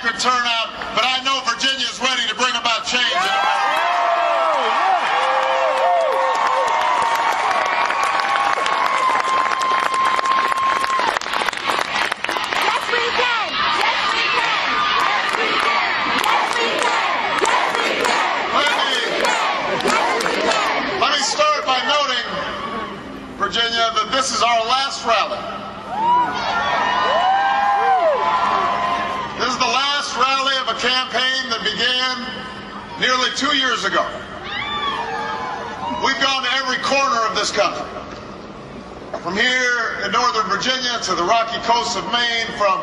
record turnout, but I know Virginia is ready to bring about change in America. Virginia, that this is our last rally. This is the last rally of a campaign that began nearly 2 years ago. We've gone to every corner of this country. From here in northern Virginia to the rocky coasts of Maine, from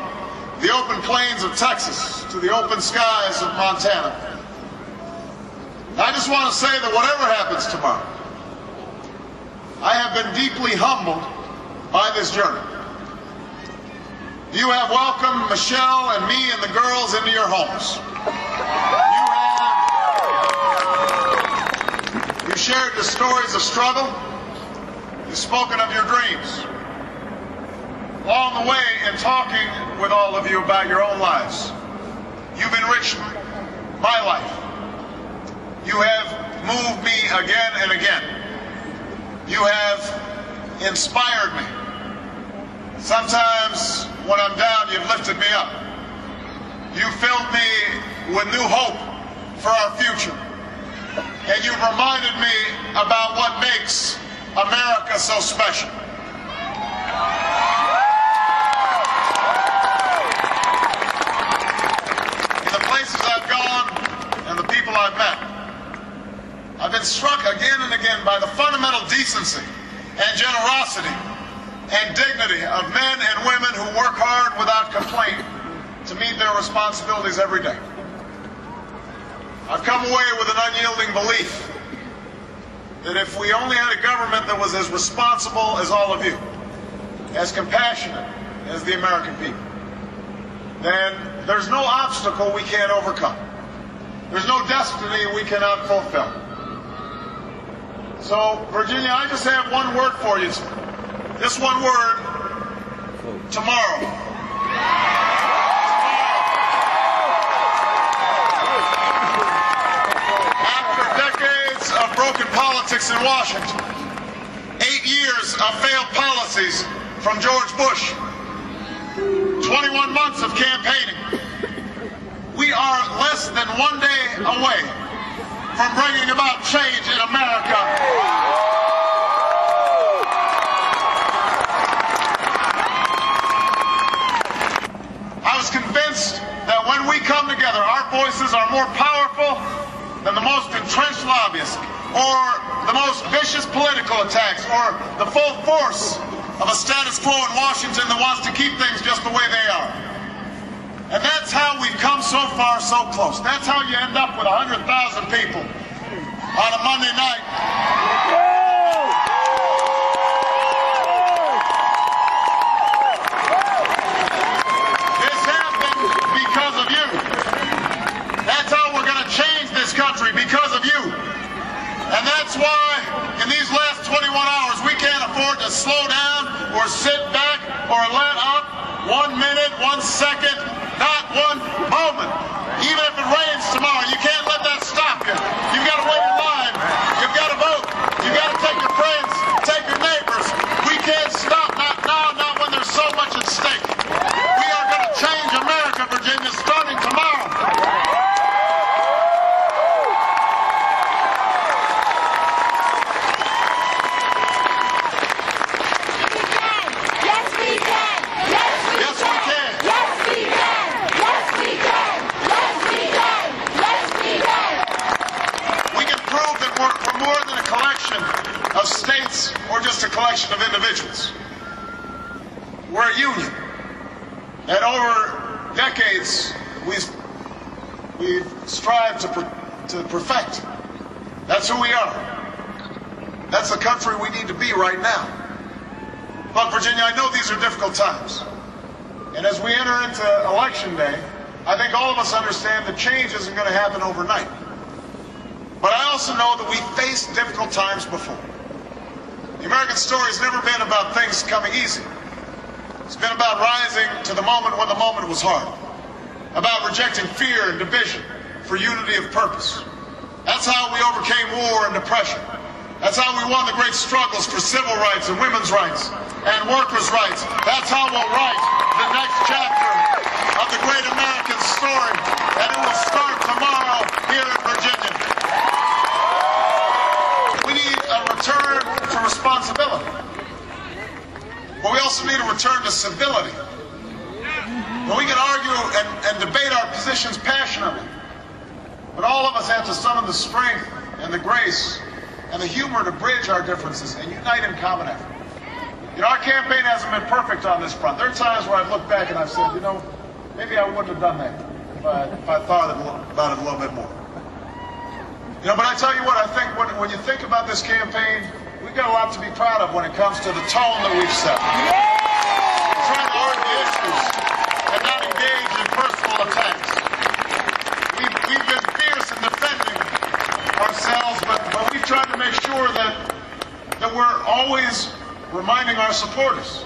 the open plains of Texas to the open skies of Montana. I just want to say that whatever happens tomorrow, I have been deeply humbled by this journey. You have welcomed Michelle and me and the girls into your homes. You shared the stories of struggle. You've spoken of your dreams. Along the way, in talking with all of you about your own lives, you've enriched my life. You have moved me again and again. You have inspired me. Sometimes when I'm down, you've lifted me up. You filled me with new hope for our future. And you've reminded me about what makes America so special. In the places I've gone and the people I've met, I've been struck again and again by the fundamental decency and generosity and dignity of men and women who work hard without complaint to meet their responsibilities every day. I've come away with an unyielding belief that if we only had a government that was as responsible as all of you, as compassionate as the American people, then there's no obstacle we can't overcome. There's no destiny we cannot fulfill. So, Virginia, I just have one word for you. This one word, tomorrow. After decades of broken politics in Washington, 8 years of failed policies from George Bush, 21 months of campaigning, we are less than 1 day away from bringing about change in America. I was convinced that when we come together, our voices are more powerful than the most entrenched lobbyists, or the most vicious political attacks, or the full force of a status quo in Washington that wants to keep things just the way they are. And that's how we've come so far, so close. That's how you end up with 100,000 people on a Monday night. This happened because of you. That's how we're going to change this country, because of you. And that's why in these last 21 hours we can't afford to slow down or sit back or let up 1 minute, 1 second, not one moment. Even if it rains tomorrow, you can't let that stop you. You've got to wait in line. You've got to vote. You've got to take your friends, take your neighbors. We can't stop, not now, not when there's so much at stake. We are going to change America, Virginia, starting tomorrow. Of states or just a collection of individuals. We're a union. And over decades, we've strived to perfect. That's who we are. That's the country we need to be right now. But Virginia, I know these are difficult times. And as we enter into Election Day, I think all of us understand that change isn't going to happen overnight. But I also know that we faced difficult times before. The American story has never been about things coming easy. It's been about rising to the moment when the moment was hard. about rejecting fear and division for unity of purpose. That's how we overcame war and depression. That's how we won the great struggles for civil rights and women's rights and workers' rights. That's how we'll write the next chapter of the great American story, and it will start tomorrow here in Virginia. We need a return to responsibility, but we also need a return to civility. When we can argue and debate our positions passionately, but all of us have to summon the strength and the grace and the humor to bridge our differences and unite in common effort. You know, our campaign hasn't been perfect on this front. There are times where I've looked back and I've said, you know, maybe I wouldn't have done that if I thought about it a little bit more. You know, but I tell you what, I think when you think about this campaign, we've got a lot to be proud of when it comes to the tone that we've set. We're trying to argue issues and not engage in personal attacks. We've been fierce in defending ourselves, but we've tried to make sure that we're always reminding our supporters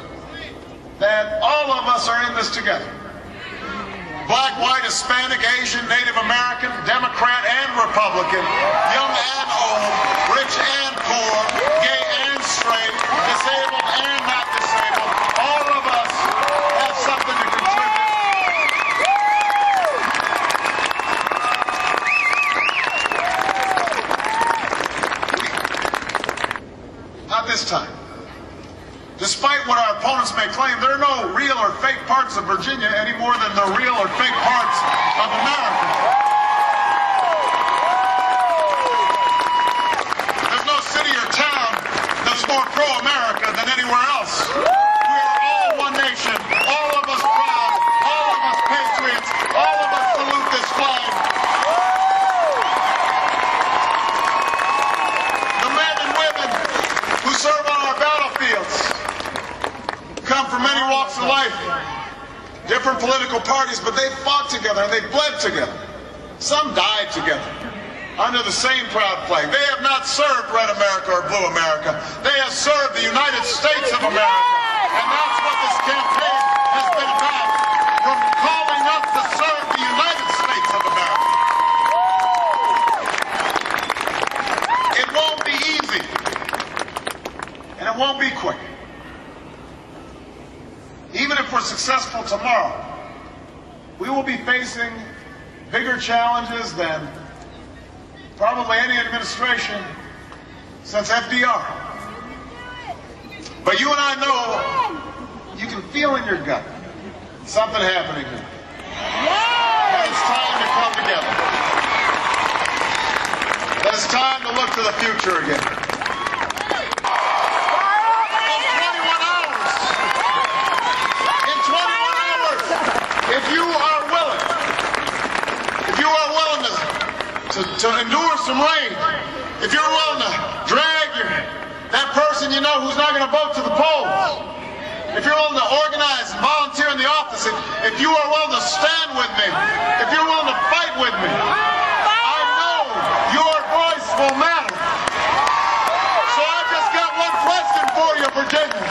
that all of us are in this together. Black, white, Hispanic, Asian, Native American, Democrat and Republican, young and old, rich and poor, gay and straight, disabled and not disabled, all of us have something to contribute. Not this time. Despite what our opponents may claim, there are no real or fake parts of Virginia any more than the real or fake parts of America. There's no city or town that's more pro-America than anywhere else. We are all one nation, all of us proud, all of us patriots, all of us salute this flag. The men and women who serve on our battlefields come from many walks of life, different political parties, but they fought together and they bled together. Some died together under the same proud flag. They have not served Red America or Blue America. They have served the United States of America. And that's what this campaign has been about, from calling us to serve the United States of America. It won't be easy, and it won't be quick. Even if we're successful tomorrow, we will be facing bigger challenges than probably any administration since FDR. But you and I know, you can feel in your gut something happening here. And it's time to come together. That it's time to look to the future again. To endure some rain, if you're willing to drag that person you know who's not going to vote to the polls, if you're willing to organize and volunteer in the office, if you are willing to stand with me, if you're willing to fight with me, I know your voice will matter. So I just got one question for you, Virginia.